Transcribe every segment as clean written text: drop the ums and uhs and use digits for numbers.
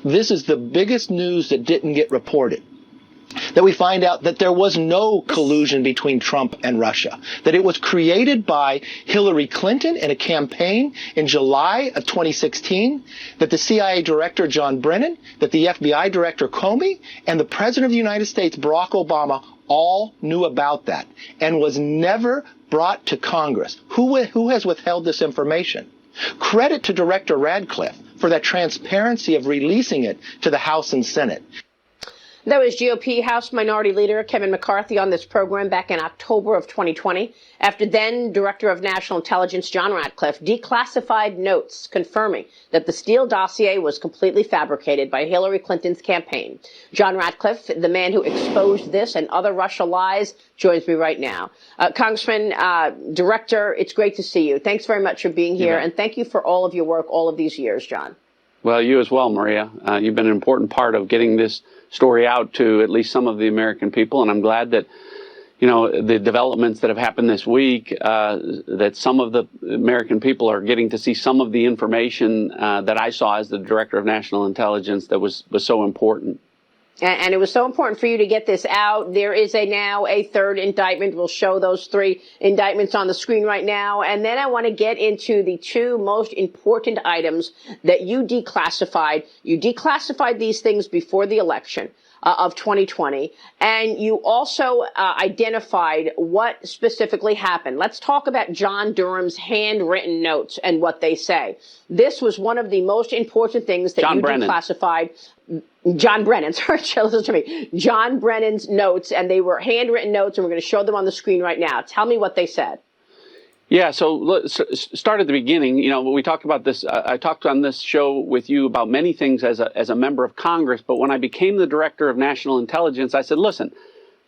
This is the biggest news that didn't get reported. That we find out that there was no collusion between Trump and Russia, that it was created by Hillary Clinton in a campaign in July of 2016, that the CIA director John Brennan, that the FBI director Comey, and the President of the United States, Barack Obama, all knew about that and was never brought to Congress. Who has withheld this information? Credit to Director Ratcliffe for that transparency of releasing it to the House and Senate. That was GOP House Minority Leader Kevin McCarthy on this program back in October of 2020, after then Director of National Intelligence John Ratcliffe declassified notes confirming that the Steele dossier was completely fabricated by Hillary Clinton's campaign. John Ratcliffe, the man who exposed this and other Russia lies, joins me right now. Congressman, Director, it's great to see you. Thanks very much for being here, and thank you for all of your work all of these years, John. Well, you as well, Maria. You've been an important part of getting this story out to at least some of the American people, and I'm glad that, you know, the developments that have happened this week, that some of the American people are getting to see some of the information that I saw as the Director of National Intelligence that was so important. And it was so important for you to get this out. There is now a third indictment. We'll show those three indictments on the screen right now. And then I want to get into the two most important items that you declassified. You declassified these things before the election of 2020. And you also identified what specifically happened. Let's talk about John Durham's handwritten notes and what they say. This was one of the most important things that you declassified. John Brennan, sorry, listen to me. John Brennan's notes, and they were handwritten notes, and we're going to show them on the screen right now. Tell me what they said. Yeah, so let's start at the beginning. You know, we talked about this. I talked on this show with you about many things as a member of Congress, but when I became the Director of National Intelligence, I said, listen,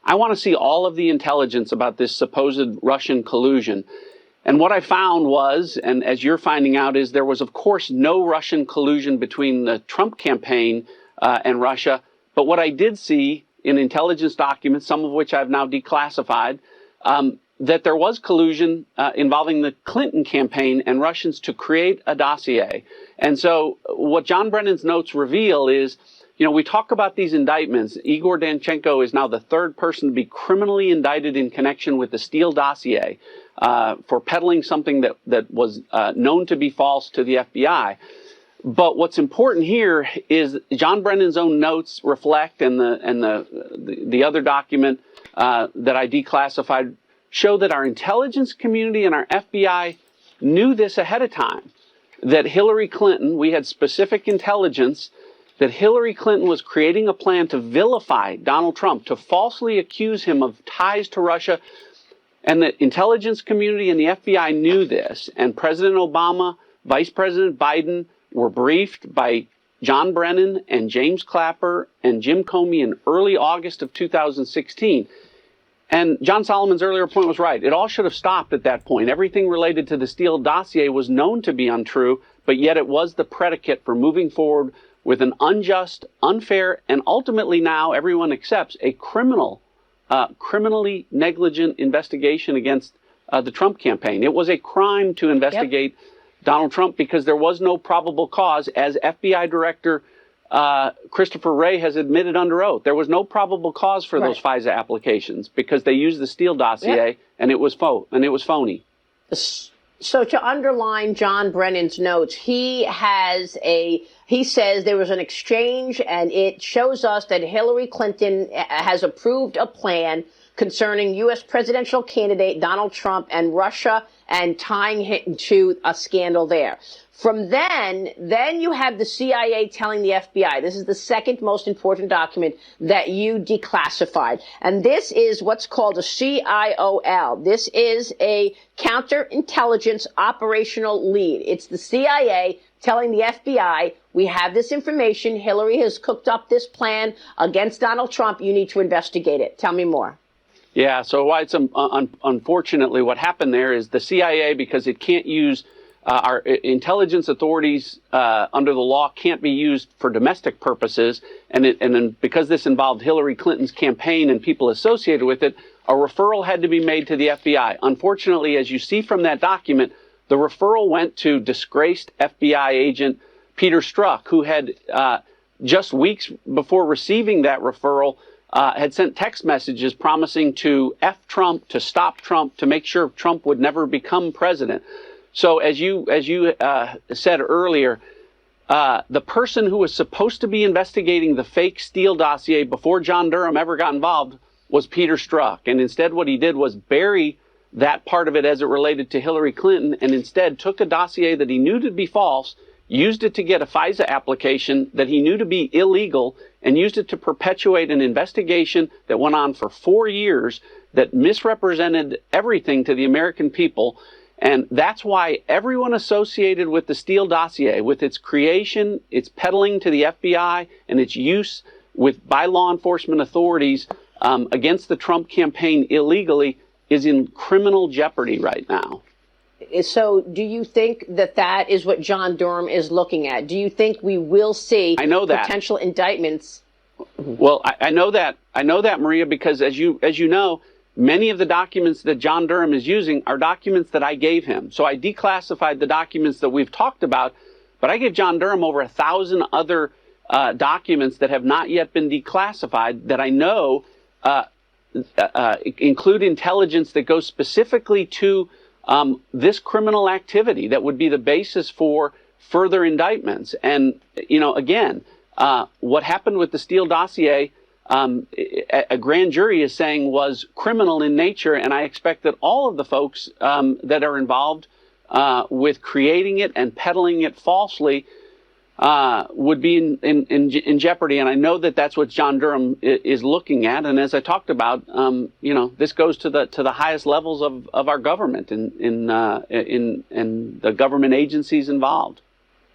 I want to see all of the intelligence about this supposed Russian collusion. And what I found was, and as you're finding out, is there was, of course, no Russian collusion between the Trump campaign and Russia. But what I did see in intelligence documents, some of which I've now declassified, that there was collusion involving the Clinton campaign and Russians to create a dossier. And so what John Brennan's notes reveal is, you know, we talk about these indictments. Igor Danchenko is now the third person to be criminally indicted in connection with the Steele dossier for peddling something that was known to be false to the FBI. But what's important here is John Brennan's own notes reflect, and the other document that I declassified show that our intelligence community and our FBI knew this ahead of time, that Hillary Clinton, we had specific intelligence that Hillary Clinton was creating a plan to vilify Donald Trump, to falsely accuse him of ties to Russia. And the intelligence community and the FBI knew this. And President Obama, Vice President Biden were briefed by John Brennan and James Clapper and Jim Comey in early August of 2016. And John Solomon's earlier point was right. It all should have stopped at that point. Everything related to the Steele dossier was known to be untrue, but yet it was the predicate for moving forward with an unjust, unfair, and ultimately now everyone accepts a criminally negligent investigation against the Trump campaign. It was a crime to investigate Donald Trump because there was no probable cause, as FBI Director Christopher Wray has admitted under oath. There was no probable cause for those FISA applications because they used the Steele dossier and it was phony. So to underline John Brennan's notes, he says there was an exchange, and it shows us that Hillary Clinton has approved a plan concerning U.S. presidential candidate Donald Trump and Russia and tying him to a scandal there. From then you have the CIA telling the FBI, this is the second most important document that you declassified. And this is what's called a CIOL. This is a counterintelligence operational lead. It's the CIA telling the FBI, we have this information. Hillary has cooked up this plan against Donald Trump. You need to investigate it. Tell me more. Yeah, so why it's unfortunately what happened there is the CIA, because it can't use our intelligence authorities under the law can't be used for domestic purposes, and then because this involved Hillary Clinton's campaign and people associated with it, a referral had to be made to the FBI. Unfortunately, as you see from that document, the referral went to disgraced FBI agent Peter Strzok, who had just weeks before receiving that referral, had sent text messages promising to F Trump, to stop Trump, to make sure Trump would never become president. So as you said earlier, the person who was supposed to be investigating the fake Steele dossier before John Durham ever got involved was Peter Strzok. And instead what he did was bury that part of it as it related to Hillary Clinton, and instead took a dossier that he knew to be false, used it to get a FISA application that he knew to be illegal, and used it to perpetuate an investigation that went on for 4 years that misrepresented everything to the American people. And that's why everyone associated with the Steele dossier, with its creation, its peddling to the FBI, and its use by law enforcement authorities against the Trump campaign illegally, is in criminal jeopardy right now. So do you think that that is what John Durham is looking at? Do you think we will see potential indictments? Well, I know that, Maria, because as you know, many of the documents that John Durham is using are documents that I gave him. So I declassified the documents that we've talked about, but I gave John Durham over 1,000 other documents that have not yet been declassified that I know include intelligence that goes specifically to this criminal activity that would be the basis for further indictments. And, again, what happened with the Steele dossier, a grand jury is saying was criminal in nature, and I expect that all of the folks that are involved with creating it and peddling it falsely would be in jeopardy. And I know that that's what John Durham is looking at. And as I talked about, this goes to the highest levels of our government and the government agencies involved.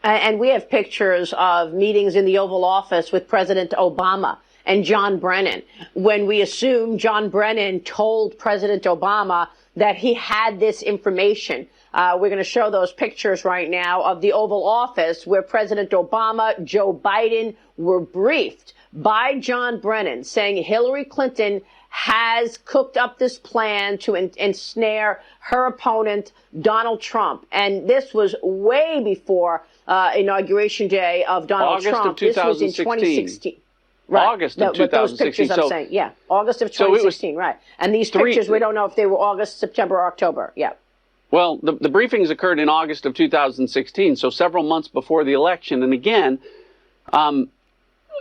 And we have pictures of meetings in the Oval Office with President Obama and John Brennan, when we assume John Brennan told President Obama that he had this information. We're going to show those pictures right now of the Oval Office where President Obama, Joe Biden were briefed by John Brennan saying Hillary Clinton has cooked up this plan to ensnare her opponent, Donald Trump. And this was way before inauguration day of Donald Trump. This was in 2016. Right. August of 2016. Those pictures I'm saying, yeah, August of 2016, right. And these pictures, we don't know if they were August, September, or October, yeah. Well, the briefings occurred in August of 2016, so several months before the election. And again,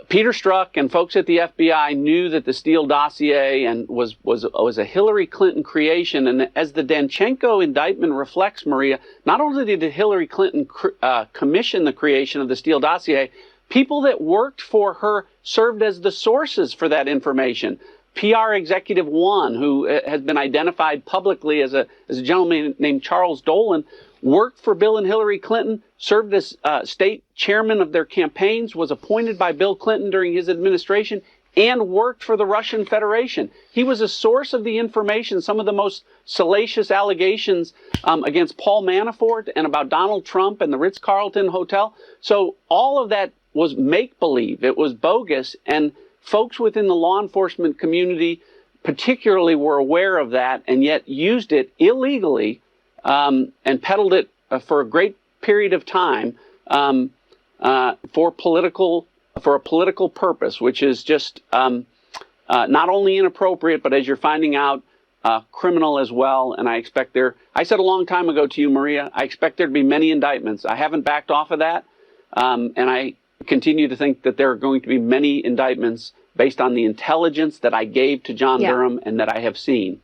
Peter Strzok and folks at the FBI knew that the Steele dossier and was a Hillary Clinton creation. And as the Danchenko indictment reflects, Maria, not only did Hillary Clinton commission the creation of the Steele dossier, people that worked for her served as the sources for that information. PR Executive 1, who has been identified publicly as a gentleman named Charles Dolan, worked for Bill and Hillary Clinton, served as state chairman of their campaigns, was appointed by Bill Clinton during his administration, and worked for the Russian Federation. He was a source of the information, some of the most salacious allegations against Paul Manafort and about Donald Trump and the Ritz-Carlton Hotel. So all of that was make-believe. It was bogus, and folks within the law enforcement community particularly were aware of that and yet used it illegally and peddled it for a great period of time for a political purpose, which is just not only inappropriate, but as you're finding out, criminal as well. And I expect I said a long time ago to you, Maria, I expect there to be many indictments. I haven't backed off of that. And I continue to think that there are going to be many indictments based on the intelligence that I gave to John Durham and that I have seen.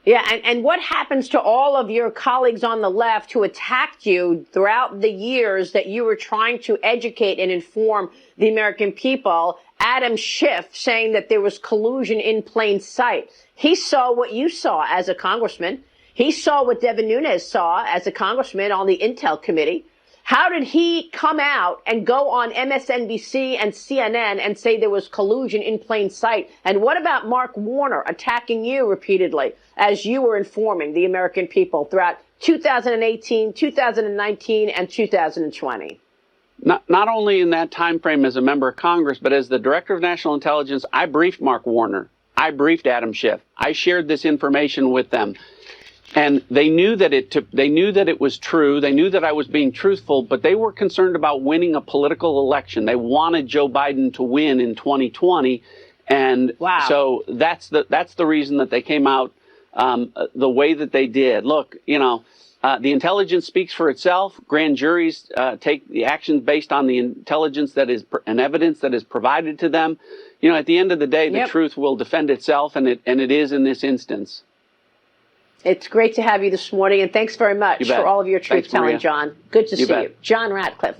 Yeah, and what happens to all of your colleagues on the left who attacked you throughout the years that you were trying to educate and inform the American people? Adam Schiff saying that there was collusion in plain sight. He saw what you saw as a congressman. He saw what Devin Nunes saw as a congressman on the Intel Committee. How did he come out and go on MSNBC and CNN and say there was collusion in plain sight? And what about Mark Warner attacking you repeatedly as you were informing the American people throughout 2018, 2019, and 2020? Not only in that time frame as a member of Congress, but as the Director of National Intelligence, I briefed Mark Warner. I briefed Adam Schiff. I shared this information with them. And they knew that it was true. They knew that I was being truthful, but they were concerned about winning a political election. They wanted Joe Biden to win in 2020, and so that's the reason that they came out the way that they did. Look, the intelligence speaks for itself. Grand juries take the actions based on the intelligence that is and evidence that is provided to them. At the end of the day, the truth will defend itself, and it is in this instance. It's great to have you this morning, and thanks very much for all of your truth-telling, John. Good to see you. John Ratcliffe.